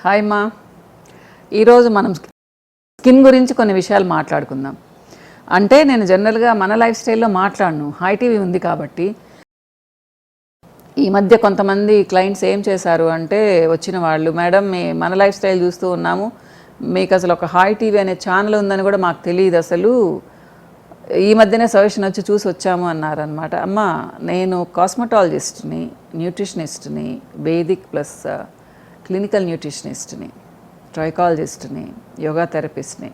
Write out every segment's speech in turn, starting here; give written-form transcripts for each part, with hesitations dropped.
Hi మా, ఈరోజు మనం స్కిన్ గురించి కొన్ని విషయాలు మాట్లాడుకుందాం. అంటే నేను జనరల్గా మన లైఫ్ స్టైల్లో మాట్లాడను, హాయ్ టీవీ ఉంది కాబట్టి. ఈ మధ్య కొంతమంది క్లయింట్స్ ఏం చేశారు అంటే వచ్చిన వాళ్ళు, మేడం మన లైఫ్ స్టైల్ చూస్తూ ఉన్నాము, మీకు అసలు ఒక హాయ్ టీవీ అనే ఛానల్ ఉందని కూడా మాకు తెలియదు, అసలు ఈ మధ్యనే సజెషన్ వచ్చి చూసి వచ్చాము అన్నారనమాట. అమ్మ, నేను కాస్మెటాలజిస్ట్ని, న్యూట్రిషనిస్ట్ని, వేదిక్ ప్లస్ క్లినికల్ న్యూట్రిషనిస్ట్ని, ట్రైకాలజిస్ట్ని, యోగా థెరపిస్ట్ని.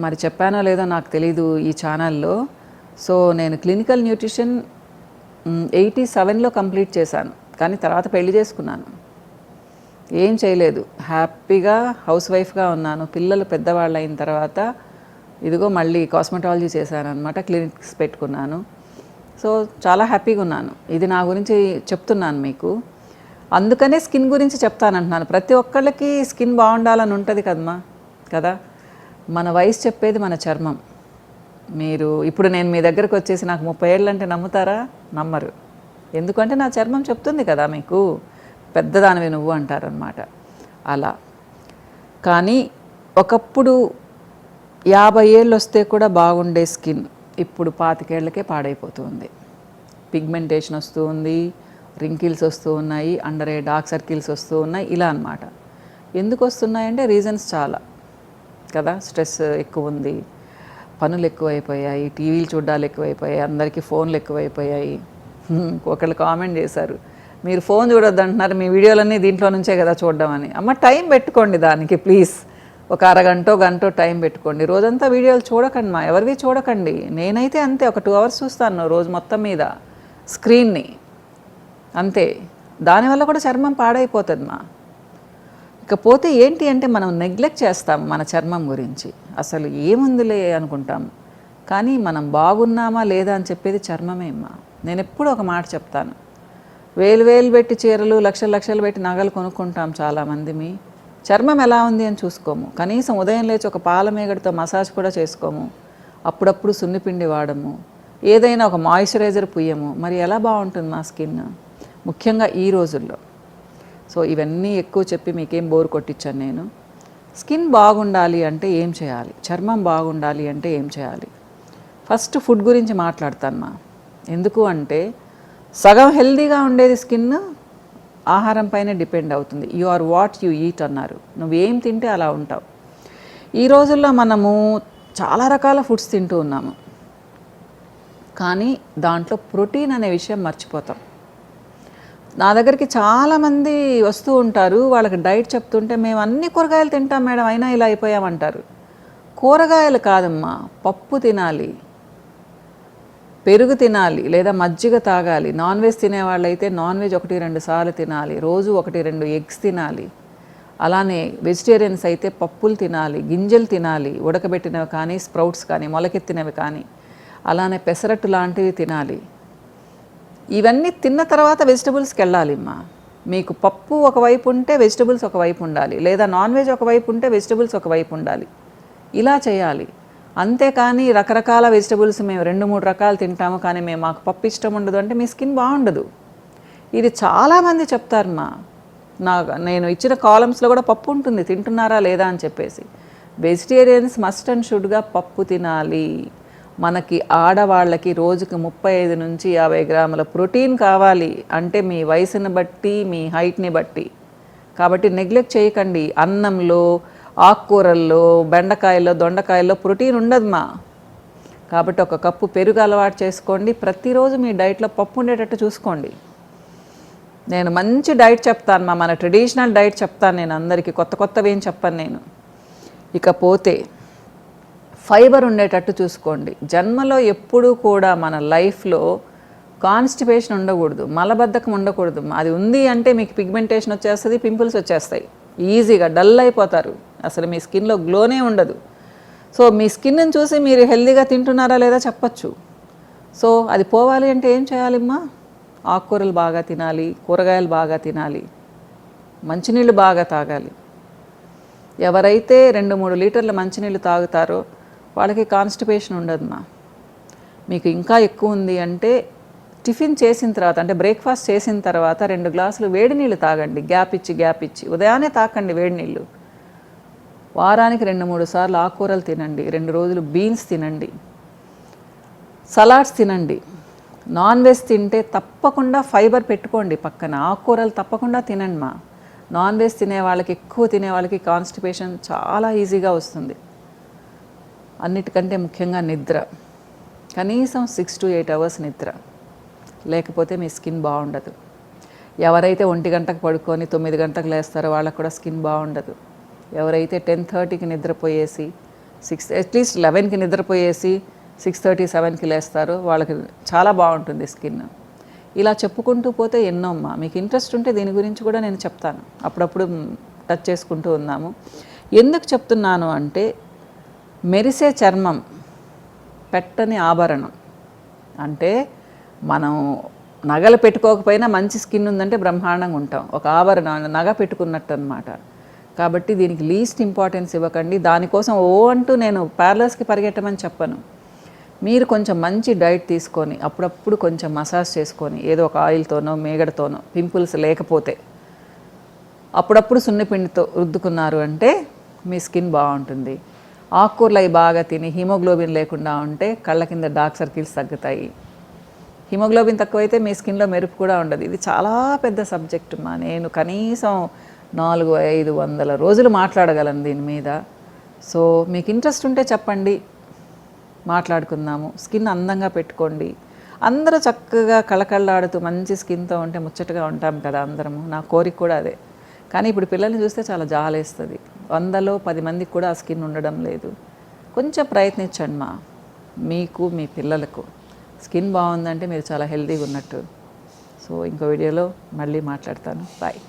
మరి చెప్పానో లేదో నాకు తెలీదు ఈ ఛానల్లో. సో నేను క్లినికల్ న్యూట్రిషన్ 87లో కంప్లీట్ చేశాను, కానీ తర్వాత పెళ్లి చేసుకున్నాను. ఏం చేయలేదు, హ్యాపీగా హౌస్ వైఫ్గా ఉన్నాను. పిల్లలు పెద్దవాళ్ళు అయిన తర్వాత ఇదిగో మళ్ళీ కాస్మెటాలజీ చేశాను అనమాట, క్లినిక్స్ పెట్టుకున్నాను. సో చాలా హ్యాపీగా ఉన్నాను. ఇది నా గురించి చెప్తున్నాను మీకు, అందుకనే స్కిన్ గురించి చెప్తానంటున్నాను. ప్రతి ఒక్కళ్ళకి స్కిన్ బాగుండాలని ఉంటుంది కదా. మన వయసు చెప్పేది మన చర్మం. మీరు ఇప్పుడు నేను మీ దగ్గరకు వచ్చేసి నాకు 30 ఏళ్ళు అంటే నమ్ముతారా? నమ్మరు. ఎందుకంటే నా చర్మం చెప్తుంది కదా మీకు, పెద్దదానివి నువ్వు అంటారనమాట. అలా కానీ ఒకప్పుడు 50 ఏళ్ళు వస్తే కూడా బాగుండే స్కిన్ ఇప్పుడు 25 ఏళ్ళకే పాడైపోతుంది. పిగ్మెంటేషన్ వస్తూ ఉంది, రింకిల్స్ వస్తూ ఉన్నాయి, అండర్ ఐ డార్క్ సర్కిల్స్ వస్తూ ఉన్నాయి, ఇలా అన్నమాట. ఎందుకు వస్తున్నాయంటే రీజన్స్ చాలా కదా. స్ట్రెస్ ఎక్కువ ఉంది, పనులు ఎక్కువైపోయాయి, టీవీలు చూడ్డాలు ఎక్కువైపోయాయి, అందరికీ ఫోన్లు ఎక్కువైపోయాయి. ఒకళ్ళు కామెంట్ చేశారు, మీరు ఫోన్ చూడొద్దు అంటున్నారు, మీ వీడియోలన్నీ దీంట్లో నుంచే కదా చూడడం అని. అమ్మ, టైం పెట్టుకోండి దానికి ప్లీజ్. ఒక అరగంటో గంటో టైం పెట్టుకోండి. రోజంతా వీడియోలు చూడకండి మా, ఎవరివి చూడకండి. నేనైతే అంతే, ఒక 2 అవర్స్ చూస్తాను రోజు మొత్తం మీద స్క్రీన్ని, అంతే. దానివల్ల కూడా చర్మం పాడైపోతుంది మా. ఇకపోతే ఏంటి అంటే మనం నెగ్లెక్ట్ చేస్తాం మన చర్మం గురించి. అసలు ఏముందిలే అనుకుంటాం, కానీ మనం బాగున్నామా లేదా అని చెప్పేది చర్మమే అమ్మా. నేను ఎప్పుడూ ఒక మాట చెప్తాను, వేలు పెట్టి చీరలు, లక్షలు పెట్టి నగలు కొనుక్కుంటాం చాలామంది. మీ చర్మం ఎలా ఉంది అని చూసుకోము. కనీసం ఉదయం లేచి ఒక పాల మేగడితో మసాజ్ కూడా చేసుకోము. అప్పుడప్పుడు సున్నిపిండి వాడము, ఏదైనా ఒక మాయిశ్చరైజర్ పుయ్యము. మరి ఎలా బాగుంటుంది మా స్కిన్, ముఖ్యంగా ఈ రోజుల్లో. సో ఇవన్నీ ఎక్కువ చెప్పి మీకేం బోర్ కొట్టించాను నేను. స్కిన్ బాగుండాలి అంటే ఏం చేయాలి, చర్మం బాగుండాలి అంటే ఏం చేయాలి? ఫస్ట్ ఫుడ్ గురించి మాట్లాడతాను మా. ఎందుకు అంటే సగం హెల్దీగా ఉండేది స్కిన్ ఆహారం పైన డిపెండ్ అవుతుంది. You are what you eat అన్నారు, నువ్వేం తింటే అలా ఉంటావు. ఈ రోజుల్లో మనము చాలా రకాల ఫుడ్స్ తింటూ ఉన్నాము, కానీ దాంట్లో ప్రోటీన్ అనే విషయం మర్చిపోతాం. నా దగ్గరికి చాలామంది వస్తూ ఉంటారు, వాళ్ళకి డైట్ చెప్తుంటే మేము అన్ని కూరగాయలు తింటాం మేడం, అయినా ఇలా అయిపోయామంటారు. కూరగాయలు కాదమ్మా, పప్పు తినాలి, పెరుగు తినాలి, లేదా మజ్జిగ తాగాలి. నాన్ వెజ్ తినేవాళ్ళైతే నాన్ వెజ్ 1-2 సార్లు తినాలి, రోజు 1-2 ఎగ్స్ తినాలి. అలానే వెజిటేరియన్స్ అయితే పప్పులు తినాలి, గింజలు తినాలి, ఉడకబెట్టినవి కానీ, స్ప్రౌట్స్ కానీ, మొలకెత్తినవి కానీ, అలానే పెసరట్టు లాంటివి తినాలి. ఇవన్నీ తిన్న తర్వాత వెజిటబుల్స్కి వెళ్ళాలిమ్మా. మీకు పప్పు ఒకవైపు ఉంటే వెజిటబుల్స్ ఒకవైపు ఉండాలి, లేదా నాన్ వెజ్ ఒకవైపు ఉంటే వెజిటబుల్స్ ఒకవైపు ఉండాలి. ఇలా చేయాలి. అంతేకాని రకరకాల వెజిటబుల్స్ మేము 2-3 రకాలు తింటాము, కానీ మాకు పప్పు ఇష్టం ఉండదు అంటే మీ స్కిన్ బాగుండదు. ఇది చాలామంది చెప్తారమ్మా. నేను ఇచ్చిన కాలమ్స్లో కూడా పప్పు ఉంటుంది, తింటున్నారా లేదా అని చెప్పేసి. వెజిటేరియన్స్ మస్ట్ అండ్ షుడ్గా పప్పు తినాలి. మనకి ఆడవాళ్ళకి రోజుకి 35 నుంచి 50 గ్రాముల ప్రోటీన్ కావాలి, అంటే మీ వయసుని బట్టి, మీ హైట్ని బట్టి. కాబట్టి నెగ్లెక్ట్ చేయకండి. అన్నంలో, ఆకుకూరల్లో, బెండకాయల్లో, దొండకాయల్లో ప్రోటీన్ ఉండదు మా. కాబట్టి ఒక కప్పు పెరుగు అలవాటు చేసుకోండి. ప్రతిరోజు మీ డైట్లో పప్పు ఉండేటట్టు చూసుకోండి. నేను మంచి డైట్ చెప్తాను మా, మన ట్రెడిషనల్ డైట్ చెప్తాను నేను అందరికీ, కొత్తవి ఏం చెప్పను నేను. ఇకపోతే ఫైబర్ ఉండేటట్టు చూసుకోండి. జన్మలో ఎప్పుడూ కూడా మన లైఫ్లో కాన్స్టిపేషన్ ఉండకూడదు, మలబద్ధకం ఉండకూడదు. అది ఉంది అంటే మీకు పిగ్మెంటేషన్ వచ్చేస్తుంది, పింపుల్స్ వచ్చేస్తాయి, ఈజీగా డల్ అయిపోతారు, అసలు మీ స్కిన్లో గ్లోనే ఉండదు. సో మీ స్కిన్ని చూసి మీరు హెల్దీగా తింటున్నారా లేదా చెప్పచ్చు. సో అది పోవాలి అంటే ఏం చేయాలిమ్మా? ఆకుకూరలు బాగా తినాలి, కూరగాయలు బాగా తినాలి, మంచినీళ్ళు బాగా తాగాలి. ఎవరైతే 2-3 లీటర్ల మంచినీళ్ళు తాగుతారో వాళ్ళకి కాన్స్టిపేషన్ ఉండదుమా. మీకు ఇంకా ఎక్కువ ఉంది అంటే టిఫిన్ చేసిన తర్వాత అంటే బ్రేక్ఫాస్ట్ చేసిన తర్వాత 2 గ్లాసులు వేడి నీళ్ళు తాగండి. గ్యాప్ ఇచ్చి ఉదయాన్నే తాకండి వేడి నీళ్ళు. వారానికి 2-3 సార్లు ఆకుకూరలు తినండి. 2 రోజులు బీన్స్ తినండి. సలాడ్స్ తినండి. నాన్ వెజ్ తింటే తప్పకుండా ఫైబర్ పెట్టుకోండి పక్కన. ఆకుకూరలు తప్పకుండా తినండి మా. నాన్ వెజ్ తినే వాళ్ళకి, ఎక్కువ తినే వాళ్ళకి కాన్స్టిపేషన్ చాలా ఈజీగా వస్తుంది. అన్నిటికంటే ముఖ్యంగా నిద్ర. కనీసం 6 to 8 అవర్స్ నిద్ర, లేకపోతే మీ స్కిన్ బాగుండదు. ఎవరైతే 1 గంటకు పడుకొని 9 గంటలకు లేస్తారో వాళ్ళకు కూడా స్కిన్ బాగుండదు. ఎవరైతే 10:30కి నిద్రపోయేసి అట్లీస్ట్ 11కి నిద్రపోయేసి 6:30, 7కి లేస్తారో వాళ్ళకి చాలా బాగుంటుంది స్కిన్. ఇలా చెప్పుకుంటూ పోతే ఎన్నో అమ్మా. మీకు ఇంట్రెస్ట్ ఉంటే దీని గురించి కూడా నేను చెప్తాను. అప్పుడప్పుడు టచ్ చేసుకుంటూ ఉన్నాము. ఎందుకు చెప్తున్నాను అంటే, మెరిసే చర్మం పెట్టని ఆభరణం. అంటే మనం నగలు పెట్టుకోకపోయినా మంచి స్కిన్ ఉందంటే బ్రహ్మాండంగా ఉంటాం. ఒక ఆభరణం, నగ పెట్టుకున్నట్టు అనమాట. కాబట్టి దీనికి లీస్ట్ ఇంపార్టెన్స్ ఇవ్వకండి. దానికోసం అంటూ నేను పార్లర్స్కి పరిగెట్టమని చెప్పను. మీరు కొంచెం మంచి డైట్ తీసుకొని అప్పుడప్పుడు కొంచెం మసాజ్ చేసుకొని, ఏదో ఒక ఆయిల్తోనో మేగడతోనో, పింపుల్స్ లేకపోతే అప్పుడప్పుడు సున్నిపిండితో రుద్దుకున్నారు అంటే మీ స్కిన్ బాగుంటుంది. ఆకుకూరలు అవి బాగా తిని హిమోగ్లోబిన్ లేకుండా ఉంటే కళ్ళ కింద డార్క్ సర్కిల్స్ తగ్గుతాయి. హిమోగ్లోబిన్ తక్కువైతే మీ స్కిన్లో మెరుపు కూడా ఉండదు. ఇది చాలా పెద్ద సబ్జెక్ట్ మా. నేను కనీసం 400-500 రోజులు మాట్లాడగలను దీని మీద. సో మీకు ఇంట్రెస్ట్ ఉంటే చెప్పండి, మాట్లాడుకుందాము. స్కిన్ అందంగా పెట్టుకోండి. అందరూ చక్కగా కళకళలాడుతూ మంచి స్కిన్తో ఉంటే ముచ్చటగా ఉంటాం కదా అందరము. నా కోరిక కూడా అదే. కానీ ఇప్పుడు పిల్లల్ని చూస్తే చాలా జాలేస్తుంది. 100లో 10 మందికి కూడా ఆ స్కిన్ ఉండడం లేదు. కొంచెం ప్రయత్నించండి మా. మీకు, మీ పిల్లలకు స్కిన్ బాగుందంటే మీరు చాలా హెల్తీగా ఉన్నట్టు. సో ఇంకో వీడియోలో మళ్ళీ మాట్లాడతాను. బాయ్.